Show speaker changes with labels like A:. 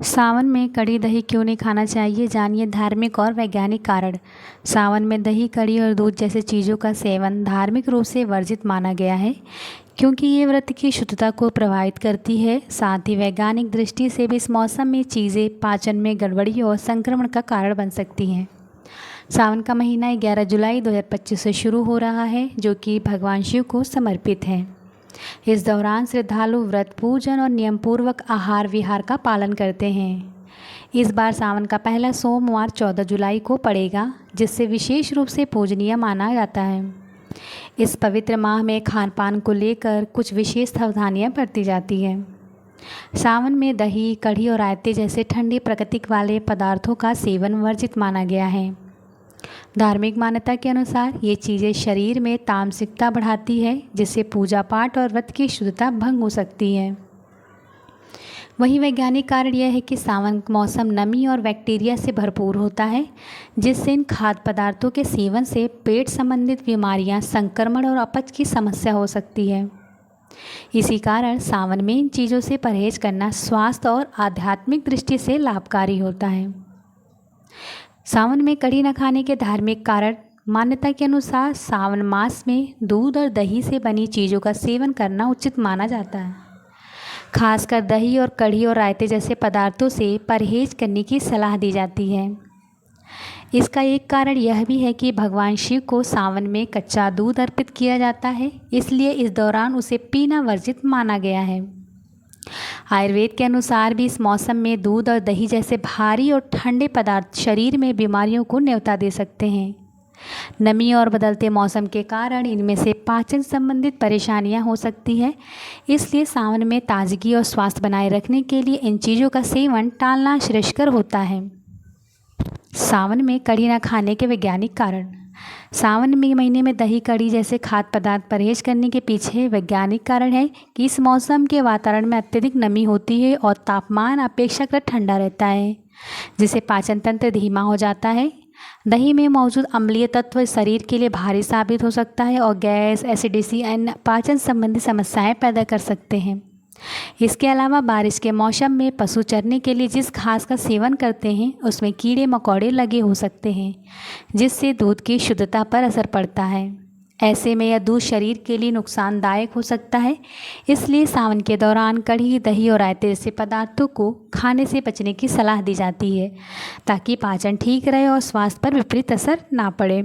A: सावन में कड़ी दही क्यों नहीं खाना चाहिए, जानिए धार्मिक और वैज्ञानिक कारण। सावन में दही, कड़ी और दूध जैसे चीज़ों का सेवन धार्मिक रूप से वर्जित माना गया है, क्योंकि ये व्रत की शुद्धता को प्रभावित करती है। साथ ही वैज्ञानिक दृष्टि से भी इस मौसम में चीज़ें पाचन में गड़बड़ी और संक्रमण का कारण बन सकती हैं। सावन का महीना 11 जुलाई 2025 से शुरू हो रहा है, जो कि भगवान शिव को समर्पित है। इस दौरान श्रद्धालु व्रत, पूजन और नियमपूर्वक आहार विहार का पालन करते हैं। इस बार सावन का पहला सोमवार 14 जुलाई को पड़ेगा, जिससे विशेष रूप से पूजनीय माना जाता है। इस पवित्र माह में खान पान को लेकर कुछ विशेष सावधानियां बरती जाती है। सावन में दही, कढ़ी और रायते जैसे ठंडे प्रकृति वाले पदार्थों का सेवन वर्जित माना गया है। धार्मिक मान्यता के अनुसार ये चीज़ें शरीर में तामसिकता बढ़ाती है, जिससे पूजा पाठ और व्रत की शुद्धता भंग हो सकती है। वहीं वैज्ञानिक कारण यह है कि सावन मौसम नमी और बैक्टीरिया से भरपूर होता है, जिससे इन खाद्य पदार्थों के सेवन से पेट संबंधित बीमारियां, संक्रमण और अपच की समस्या हो सकती है। इसी कारण सावन में इन चीज़ों से परहेज करना स्वास्थ्य और आध्यात्मिक दृष्टि से लाभकारी होता है। सावन में कढ़ी न खाने के धार्मिक कारण। मान्यता के अनुसार सावन मास में दूध और दही से बनी चीज़ों का सेवन करना उचित माना जाता है। खासकर दही और कढ़ी और रायते जैसे पदार्थों से परहेज करने की सलाह दी जाती है। इसका एक कारण यह भी है कि भगवान शिव को सावन में कच्चा दूध अर्पित किया जाता है, इसलिए इस दौरान उसे पीना वर्जित माना गया है। आयुर्वेद के अनुसार भी इस मौसम में दूध और दही जैसे भारी और ठंडे पदार्थ शरीर में बीमारियों को न्योता दे सकते हैं। नमी और बदलते मौसम के कारण इनमें से पाचन संबंधित परेशानियां हो सकती है, इसलिए सावन में ताजगी और स्वास्थ्य बनाए रखने के लिए इन चीज़ों का सेवन टालना श्रेयस्कर होता है। सावन में कढ़ी न खाने के वैज्ञानिक कारण। सावन में महीने में दही, कढ़ी जैसे खाद्य पदार्थ परहेज करने के पीछे वैज्ञानिक कारण है कि इस मौसम के वातावरण में अत्यधिक नमी होती है और तापमान अपेक्षाकृत ठंडा रहता है, जिससे पाचन तंत्र धीमा हो जाता है। दही में मौजूद अम्लीय तत्व शरीर के लिए भारी साबित हो सकता है और गैस, एसिडिटी, अन्य पाचन संबंधी समस्याएं पैदा कर सकते हैं। इसके अलावा बारिश के मौसम में पशु चरने के लिए जिस घास का सेवन करते हैं, उसमें कीड़े मकोड़े लगे हो सकते हैं, जिससे दूध की शुद्धता पर असर पड़ता है। ऐसे में यह दूध शरीर के लिए नुकसानदायक हो सकता है, इसलिए सावन के दौरान कढ़ी, दही और रायते जैसे पदार्थों को खाने से बचने की सलाह दी जाती है, ताकि पाचन ठीक रहे और स्वास्थ्य पर विपरीत असर ना पड़े।